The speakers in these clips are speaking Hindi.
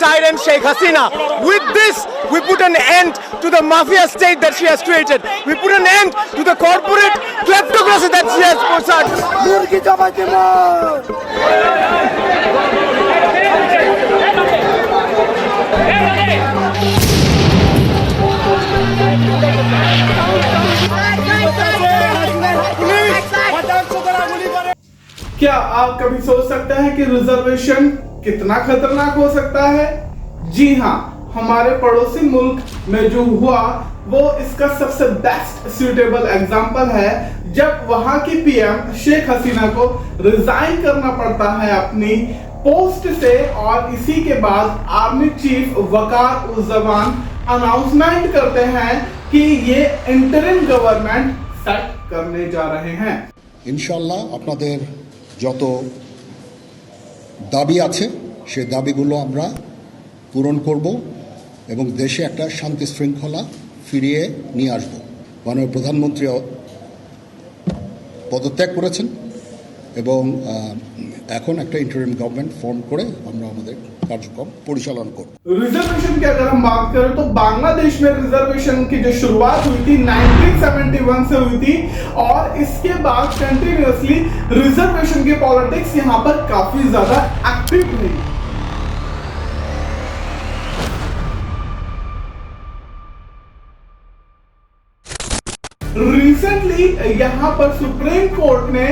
tyrant Sheikh Hasina. With this, we put an end to the mafia state that she has created. We put an end to the corporate kleptocracy that she has posed. क्या आप कभी सोच सकते हैं कि रिजर्वेशन कितना खतरनाक हो सकता है? जी हाँ, हमारे पड़ोसी मुल्क में जो हुआ वो इसका सबसे बेस्ट सूटेबल एग्जांपल है, जब वहां की पीएम शेख हसीना को रिजाइन करना पड़ता है अपनी पोस्ट से, और इसी के बाद आर्मी चीफ वकार उस जमान अनाउंसमेंट करते हैं कि ये इंटरिम गवर्नमेंट सेट करने जा रहे हैं। ইনশাআল্লাহ আপনাদের যত দাবি আছে সেই দাবিগুলো আমরা পূরণ করব এবং দেশে একটা শান্তি শৃঙ্খলা ফিরিয়ে নিয়ে আসব। মাননীয় প্রধানমন্ত্রী পদত্যাগ করেছেন এবং এখন একটা ইন্টারিম गवर्नमेंट फॉर्म করে আমরা আমাদের कार्यक्रम परिचालन करो। रिजर्वेशन की अगर हम बात करें तो बांग्लादेश में रिजर्वेशन की जो शुरुआत हुई थी 1971 से हुई थी, और इसके बाद कंटिन्यूअसली रिजर्वेशन की पॉलिटिक्स यहाँ पर काफी ज्यादा एक्टिव हुई। रिसेंटली यहाँ पर सुप्रीम कोर्ट ने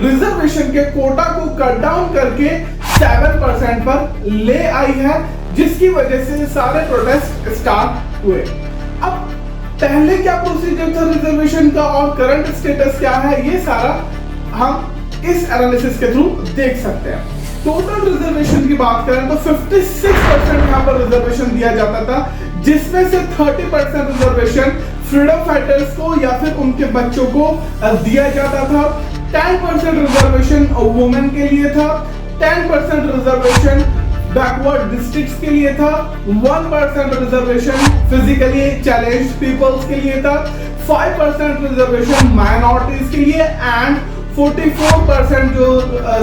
रिजर्वेशन के कोटा को कट डाउन करके 7% पर ले आई है, जिसकी वजह से सारे प्रोटेस्ट स्टार्ट हुए। अब पहले क्या प्रोसीजर था रिजर्वेशन का और करंट स्टेटस क्या है, ये सारा हम इस एनालिसिस के थ्रू देख सकते हैं। टोटल रिजर्वेशन की बात करें तो 56% यहाँ पर रिजर्वेशन दिया जाता था, जिसमें से 30% रिजर्वेशन फ्रीडम फाइटर्स को या फिर उनके बच्चों को दिया जाता था, 10% रिजर्वेशन वुमेन के लिए था, 10% रिजर्वेशन बैकवर्ड डिस्ट्रिक्ट्स के लिए था, 1% रिजर्वेशन फिजिकली चैलेंज्ड पीपल्स के लिए था, 5% रिजर्वेशन माइनॉरिटीज के लिए, एंड 44% जो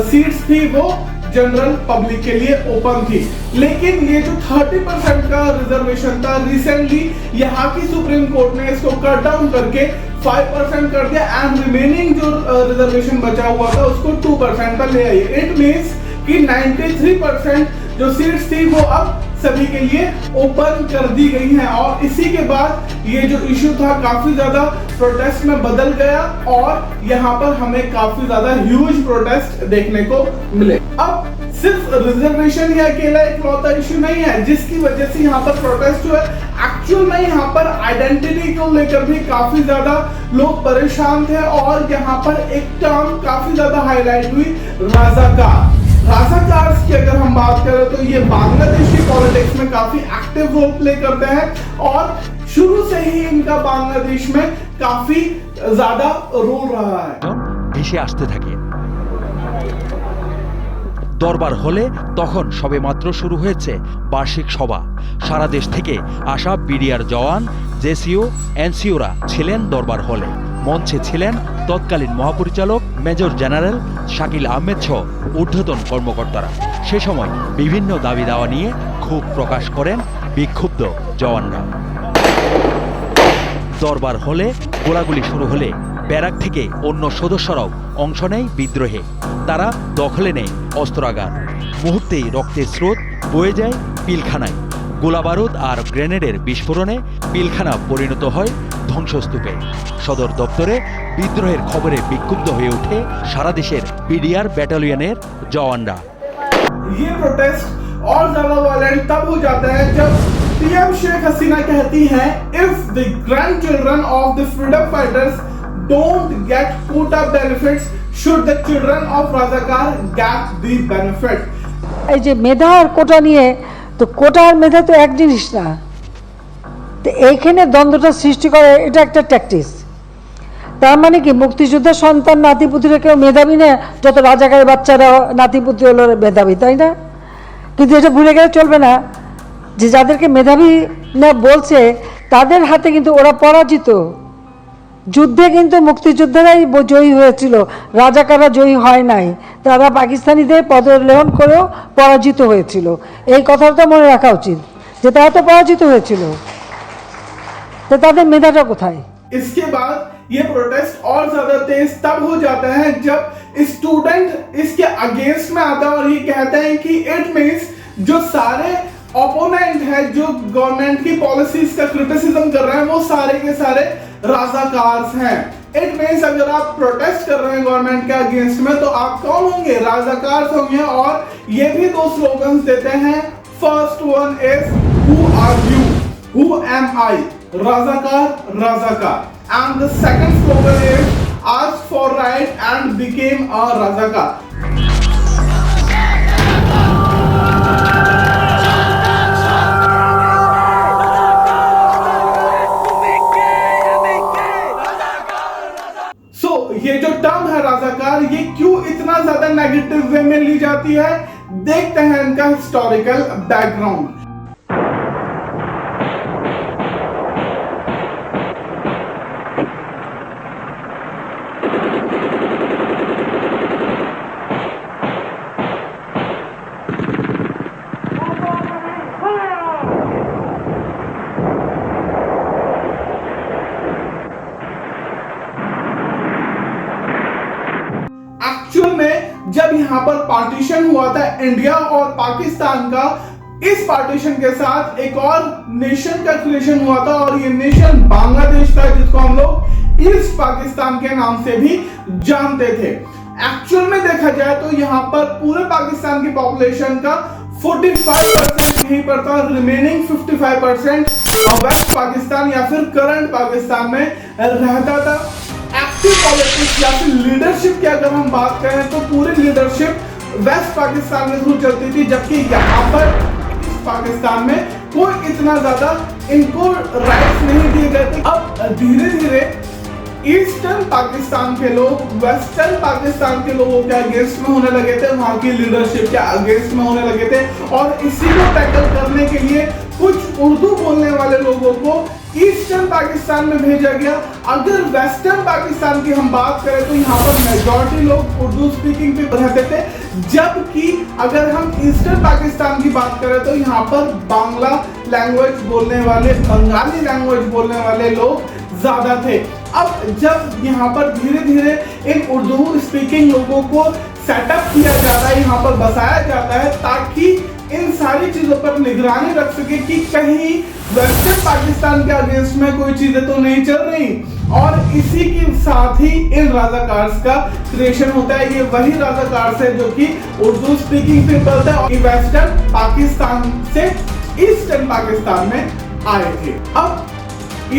सीट्स थी वो जनरल पब्लिक के लिए ओपन थी। लेकिन ये जो 30% का रिजर्वेशन था, रिसेंटली यहाँ की सुप्रीम कोर्ट ने इसको कट डाउन करके 5% कर दिया, एंड रिमेनिंग जो रिजर्वेशन बचा हुआ था उसको 2% पर ले आई। इट मींस कि 93% जो सीट्स थी वो अब सभी के लिए ओपन कर दी गई हैं, और इसी के बाद ये जो इशू था काफी ज्यादा प्रोटेस्ट में बदल गया, और यहाँ पर हमें काफी ज्यादा ह्यूज प्रोटेस्ट देखने को मिले। अब सिर्फ रिजर्वेशन ही अकेला इकलौता इशू नहीं है जिसकी वजह से यहाँ पर प्रोटेस्ट हुआ। एक्चुअल में यहाँ पर आइडेंटिटी को लेकर भी काफी ज्यादा लोग परेशान थे, और यहाँ पर एक टर्म काफी ज्यादा हाईलाइट हुई, राजाकार। राजाकार्स की अगर हम बात करें तो ये बांग्लादेश की पॉलिटिक्स में काफी एक्टिव रोल प्ले करते हैं, और शुरू से ही इनका बांग्लादेश में काफी ज्यादा रोल रहा है। ভেসে আসতে থাকে। দরবার হলে তখন সবেমাত্র শুরু হয়েছে বার্ষিক সভা। সারা দেশ থেকে আসা বিডিআর জওয়ান, জেসিও, এনসিওরা ছিলেন দরবার হলে। মঞ্চে ছিলেন তৎকালীন মহাপরিচালক মেজর জেনারেল শাকিল আহমেদ সহ ঊর্ধ্বতন কর্মকর্তারা। সে সময় বিভিন্ন দাবি দাওয়া নিয়ে ক্ষোভ প্রকাশ করেন বিক্ষুব্ধ জওয়ানরা। দরবার হলে গোলাগুলি শুরু হলে ব্যারাক থেকে অন্য সদস্যরাও অংশ নেয় বিদ্রোহে। তারা দখলে নেয় অস্ত্রাগার। মুহূর্তেই রক্তের স্রোত বয়ে যায় পিলখানায়। গোলাবারুদ আর গ্রেনেডের বিস্ফোরণে পিলখানা পরিণত হয় ধ্বংসস্তূপে। সদর দপ্তরে বিদ্রোহের খবরে বিক্ষুব্ধ হয়ে ওঠে সারা দেশের বিডিআর ব্যাটালিয়নের জওয়ানরা। ये प्रोटेस्ट और ज्यादा वायलेंट तब हो जाता है जब पीएम शेख हसीना कहती हैं, if the grandchildren of the freedom fighters don't get quota benefits should the children of Razakar get the benefit. এই যে মেধা আর কোটা নিয়ে, তো কোটা আর মেধা তো এক জিনিস না, তো এইখানে দ্বন্দ্বটা সৃষ্টি করে, এটা একটা ট্যাকটিক্স। তার মানে কি মুক্তিযোদ্ধার সন্তান নাতিপুতিরা কেউ মেধাবী না, যত রাজাকারের বাচ্চারা নাতিপুতি হলো মেধাবী, তাই না? কিন্তু এটা ভুলে গেলে চলবে না যে যাদেরকে মেধাবী না বলছে তাদের হাতে কিন্তু ওরা পরাজিত। যুদ্ধে কিন্তু মুক্তিযোদ্ধারাই জয়ী হয়েছিল, রাজাকাররা জয়ী হয় নাই। তারা পাকিস্তানিদের পদলেহন করেও পরাজিত হয়েছিল। এই কথাটা মনে রাখা উচিত যে তারা তো পরাজিত হয়েছিল, তো তাদের মেধাটা কোথায়? इसके बाद ये प्रोटेस्ट और ज्यादा तेज तब हो जाता है जब स्टूडेंट इसके अगेंस्ट में आता है और ये कहते हैं कि इट मींस जो सारे ओपोनेंट है, जो गवर्नमेंट की पॉलिसीज का क्रिटिसिज्म कर रहे हैं, वो सारे के सारे राजाकार्स हैं। इट मींस अगर आप प्रोटेस्ट कर रहे हैं गवर्नमेंट के अगेंस्ट में तो आप कौन होंगे? राजाकार्स होंगे। और ये भी दो स्लोगन्स देते हैं। First one is who are you, who am I, Razakar Razakar. And the second slogan is ask for right and became a Razakar. ये जो टर्म है राजाकार, ये क्यों इतना ज्यादा नेगेटिव वे में ली जाती है? देखते हैं इनका हिस्टोरिकल बैकग्राउंड। एक्चुअल में जब यहाँ पर पार्टीशन हुआ था इंडिया और पाकिस्तान का, इस पार्टीशन के साथ एक और नेशन का क्रिएशन हुआ था और ये नेशन बांग्लादेश था, जिसको हम लोग ईस्ट पाकिस्तान के नाम से भी जानते थे। एक्चुअल में देखा जाए तो यहाँ पर पूरे पाकिस्तान की पॉपुलेशन का 45% यहीं पर था, रिमेनिंग 55% वेस्ट पाकिस्तान या फिर करंट पाकिस्तान में रहता था। एक्टिव पॉलिटिक्स या फिर लीडरशिप की अगर हम बात करें तो पूरी लीडरशिप वेस्ट पाकिस्तान के थ्रू चलती थी, जबकि यहाँ पर ईस्ट पाकिस्तान में कोई इतना ज्यादा इनको राइट्स नहीं दिए गए थे। अब धीरे धीरे ईस्टर्न पाकिस्तान के लोग वेस्टर्न पाकिस्तान के लोगों के अगेंस्ट में होने लगे थे, वहां की लीडरशिप के अगेंस्ट में होने लगे थे। और इसी को टैकल करने के लिए कुछ उर्दू बोलने वाले लोगों को ईस्टर्न पाकिस्तान में भेजा गया। अगर वेस्टर्न पाकिस्तान की हम बात करें तो यहाँ पर मेजॉरिटी लोग उर्दू स्पीकिंग पे रहते थे, जबकि अगर हम ईस्टर्न पाकिस्तान की बात करें तो यहाँ पर बांग्ला लैंग्वेज बोलने वाले, बंगाली लैंग्वेज बोलने वाले लोग ज्यादा थे। अब जब यहाँ पर धीरे धीरे इन उर्दू स्पीकिंग लोगों को सेटअप किया जाता है, यहाँ पर बसाया जाता है, ताकि इन सारी चीजों पर निगरानी रख सके कि कहीं वेस्टर्न पाकिस्तान के अगेंस्ट में कोई चीजें तो नहीं चल रही। और इसी के साथ ही इन राजाकार्स का क्रिएशन होता है। ये वही राजाकार्स है जो कि उर्दू स्पीकिंग पीपल थे और वेस्टर्न पाकिस्तान से ईस्टर्न पाकिस्तान में आए थे। अब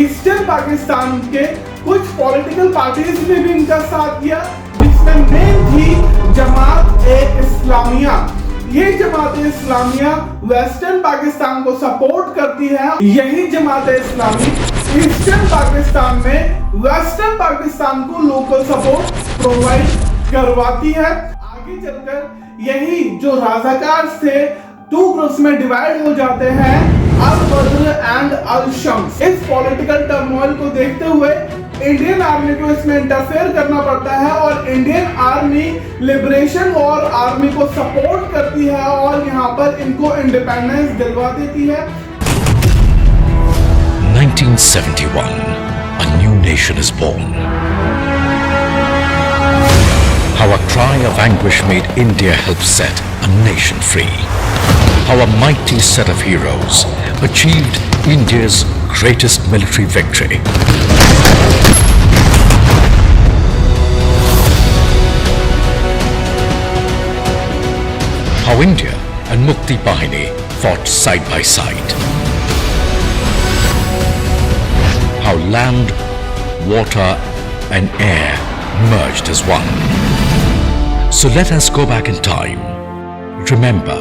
ईस्टर्न पाकिस्तान के कुछ पॉलिटिकल पार्टीज ने भी इनका साथ दिया, जिसमें मेन थी जमात-ए-इस्लामिया। ये जमात-ए-इस्लामिया वेस्टर्न पाकिस्तान को सपोर्ट करती है। यही जमात-ए-इस्लामी ईस्टर्न पाकिस्तान में वेस्टर्न पाकिस्तान को लोकल सपोर्ट प्रोवाइड करवाती है। आगे चलकर यही जो राजाकार थे 2 ग्रुप्स में डिवाइड हो जाते हैं, अल-बद्र एंड अल-शम्स। इस पॉलिटिकल टर्मोइल को देखते हुए इंडियन आर्मी को इसमें इंटरफेयर करना पड़ता है और Indian army liberation war army को सपोर्ट करती है और यहाँ पर इनको इंडिपेंडेंस दिलवा देती है। 1971, a new nation is born. How a cry of anguish made India help set a nation free. How a mighty set of heroes achieved India's greatest military victory. How India and Mukti Bahini fought side by side. How land, water and air merged as one. So let us go back in time, remember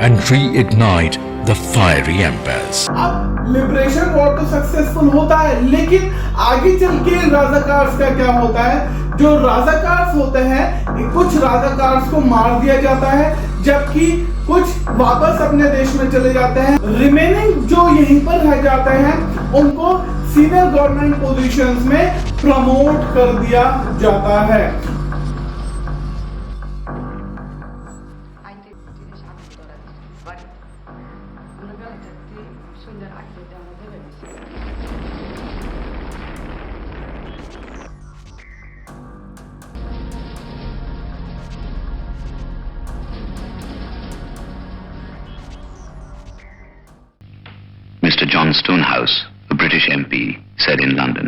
and reignite the fiery embers. अब लिबरेशन वॉर तो सक्सेसफुल होता है, लेकिन आगे चल के राजाकार्स का क्या होता है? जो राजाकार्स होते हैं, कुछ राजाकार्स को मार दिया जाता है, जबकि कुछ वापस अपने देश में चले जाते हैं। रिमेनिंग जो यहीं पर रह जाते हैं उनको सीनियर गवर्नमेंट पोजीशंस में प्रमोट कर दिया जाता है। Mr. John Stonehouse, a British MP, said in London,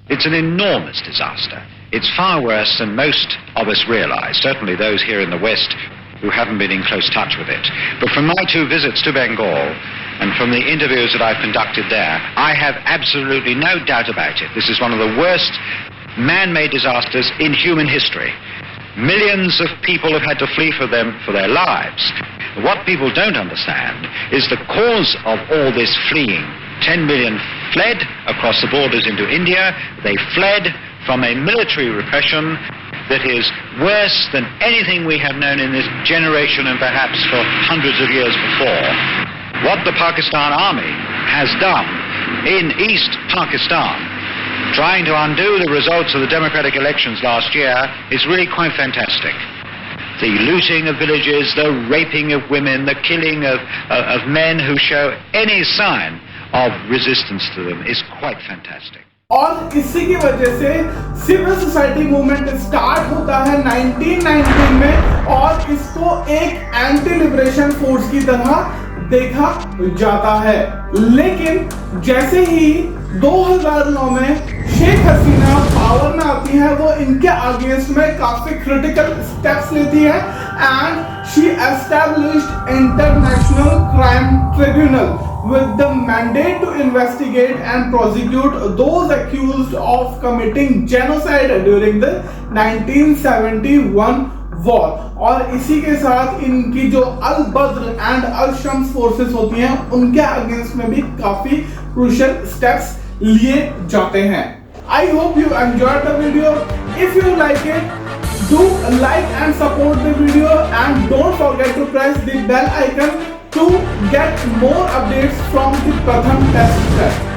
It's an enormous disaster. It's far worse than most of us realize, certainly those here in the West who haven't been in close touch with it. But from my 2 visits to Bengal and from the interviews that I've conducted there, I have absolutely no doubt about it. This is one of the worst man-made disasters in human history. Millions of people have had to flee for their lives. What people don't understand is the cause of all this fleeing. 10 million fled across the borders into India. They fled from a military repression that is worse than anything we have known in this generation and perhaps for hundreds of years before. What the Pakistan army has done in East Pakistan, trying to undo the results of the democratic elections last year, is really quite fantastic. The looting of villages, the raping of women, the killing of men who show any sign of resistance to them is quite fantastic. और इसी की वजह से सिविल सोसाइटी मूवमेंट स्टार्ट होता है 1919 में और इसको एक एंटी लिबरेशन फोर्स की तरह देखा जाता है। लेकिन जैसे ही 2009 में शेख हसीना पावर में आती है, वो इनके अगेंस्ट में काफी क्रिटिकल स्टेप्स लेती है and she established international crime tribunal with the mandate to investigate and prosecute those accused of committing genocide during the 1971 war। और इसी के साथ इनकी जो अल बद्र एंड अल शम्स फोर्सेस होती हैं, उनके अगेंस्ट में भी काफी क्रूशियल स्टेप्स लिए जाते हैं। I hope you enjoyed the video. If you like it, do like and support the video and don't forget to press the bell icon to get more updates from the Pratham Test Track.